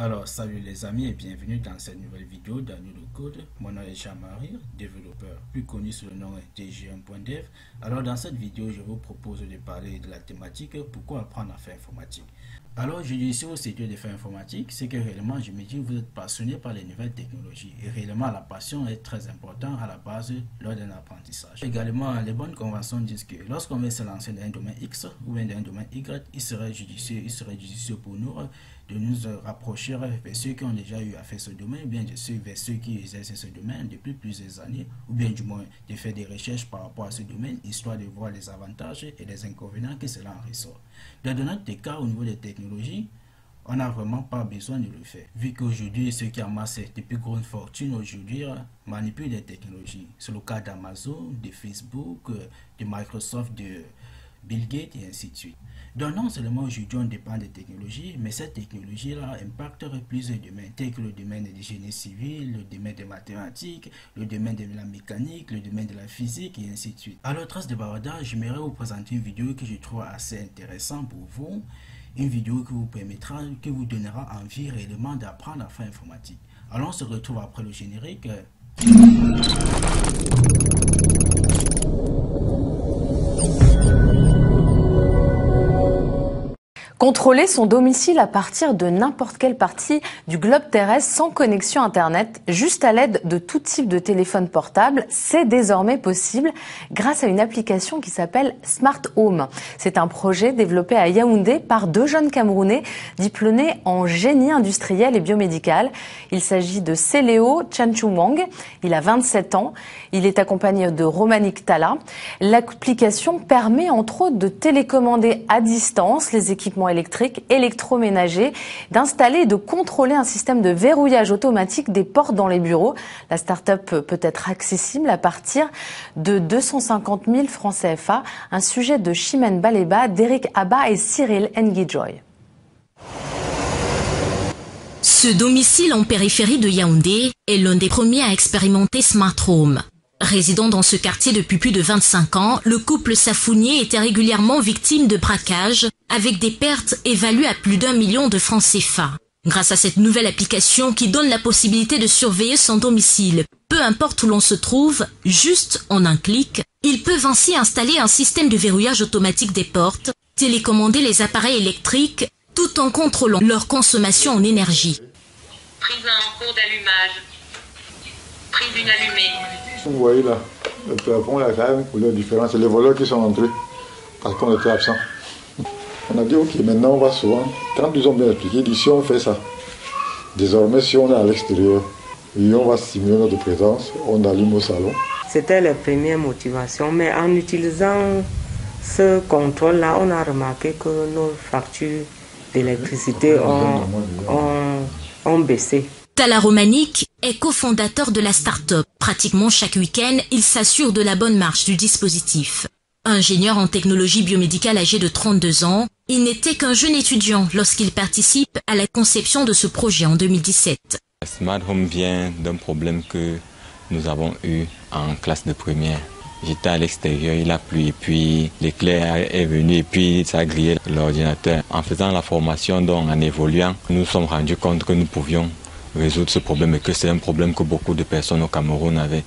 Alors, salut les amis et bienvenue dans cette nouvelle vidéo d'Anu le Code. Mon nom est Jean-Marie, développeur plus connu sous le nom TGM.dev. Alors, dans cette vidéo, je vous propose de parler de la thématique pourquoi apprendre à faire informatique. Alors, je dis ici au studio de faire informatique, c'est que réellement, je me dis que vous êtes passionné par les nouvelles technologies et réellement, la passion est très importante à la base lors d'un apprentissage. Également, les bonnes conventions disent que lorsqu'on veut se lancer dans un domaine X ou bien dans un domaine Y, il serait judicieux pour nous de nous rapprocher vers ceux qui ont déjà eu à faire ce domaine, ou bien vers ceux qui exercent ce domaine depuis plusieurs années, ou bien du moins de faire des recherches par rapport à ce domaine, histoire de voir les avantages et les inconvénients que cela en ressort. Dans notre cas, au niveau des technologies, on n'a vraiment pas besoin de le faire. Vu qu'aujourd'hui, ceux qui amassent des plus grandes fortunes aujourd'hui manipulent les technologies. C'est le cas d'Amazon, de Facebook, de Microsoft, de Bill Gates et ainsi de suite. Donc non seulement aujourd'hui on dépend des technologies, mais cette technologie-là impacte plusieurs domaines, tels que le domaine du génie civil, le domaine des mathématiques, le domaine de la mécanique, le domaine de la physique et ainsi de suite. Alors, trace de bavardage, j'aimerais vous présenter une vidéo que je trouve assez intéressante pour vous. Une vidéo qui vous permettra, qui vous donnera envie réellement d'apprendre à faire informatique. Alors on se retrouve après le générique. Contrôler son domicile à partir de n'importe quelle partie du globe terrestre sans connexion Internet, juste à l'aide de tout type de téléphone portable, c'est désormais possible grâce à une application qui s'appelle Smart Home. C'est un projet développé à Yaoundé par deux jeunes Camerounais diplômés en génie industriel et biomédical. Il s'agit de Seléo Chanchumwang. Il a 27 ans. Il est accompagné de Romanik Tala. L'application permet entre autres de télécommander à distance les équipements électriques, électroménagers, d'installer et de contrôler un système de verrouillage automatique des portes dans les bureaux. La start-up peut être accessible à partir de 250 000 francs CFA. Un sujet de Chimène Baleba, d'Eric Abba et Cyril Nguijoy. Ce domicile en périphérie de Yaoundé est l'un des premiers à expérimenter Smart Home. Résidant dans ce quartier depuis plus de 25 ans, le couple Safounier était régulièrement victime de braquages avec des pertes évaluées à plus d'1 million de francs CFA. Grâce à cette nouvelle application qui donne la possibilité de surveiller son domicile, peu importe où l'on se trouve, juste en un clic, ils peuvent ainsi installer un système de verrouillage automatique des portes, télécommander les appareils électriques, tout en contrôlant leur consommation en énergie. Prise en cours d'allumage. Prise d'une allumée. Vous voyez là, le plafond là, quand même une couleur différente. C'est les voleurs qui sont entrés parce qu'on était absent. On a dit ok, maintenant on va souvent. Quand ils ont bien expliqué, d'ici on fait ça. Désormais, si on est à l'extérieur et on va simuler notre présence, on allume au salon. C'était la première motivation, mais en utilisant ce contrôle-là, on a remarqué que nos factures d'électricité ont baissé. Tala Romanik est cofondateur de la start-up. Pratiquement chaque week-end, il s'assure de la bonne marche du dispositif. Ingénieur en technologie biomédicale âgé de 32 ans, il n'était qu'un jeune étudiant lorsqu'il participe à la conception de ce projet en 2017. Smart Home vient d'un problème que nous avons eu en classe de première. J'étais à l'extérieur, il a plu et puis l'éclair est venu et puis ça a grillé l'ordinateur. En faisant la formation, donc en évoluant, nous nous sommes rendus compte que nous pouvions résoudre ce problème et que c'est un problème que beaucoup de personnes au Cameroun avaient.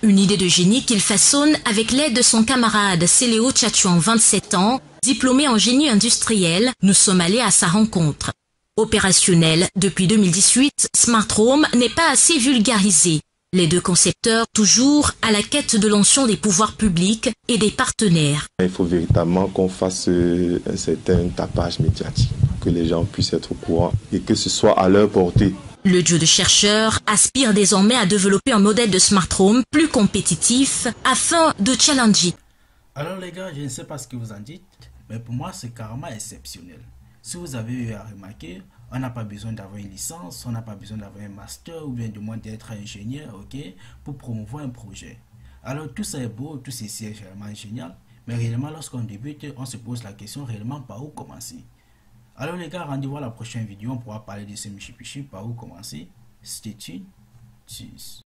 Une idée de génie qu'il façonne avec l'aide de son camarade Seléo Chanchumwang, 27 ans, diplômé en génie industriel. Nous sommes allés à sa rencontre. Opérationnel depuis 2018, Smart Home n'est pas assez vulgarisé. Les deux concepteurs, toujours à la quête de l'onction des pouvoirs publics et des partenaires. Il faut véritablement qu'on fasse un certain tapage médiatique, que les gens puissent être au courant et que ce soit à leur portée. Le duo de chercheurs aspire désormais à développer un modèle de Smart Home plus compétitif afin de challenger. Alors les gars, je ne sais pas ce que vous en dites, mais pour moi c'est carrément exceptionnel. Si vous avez eu à remarquer, on n'a pas besoin d'avoir une licence, on n'a pas besoin d'avoir un master ou bien du moins d'être ingénieur, ok, pour promouvoir un projet. Alors tout ça est beau, tout ceci est vraiment génial, mais réellement lorsqu'on débute, on se pose la question réellement par où commencer. Alors les gars, rendez-vous à la prochaine vidéo, on pourra parler de ce Michipichi, par où commencer. Stay tuned. Tschüss.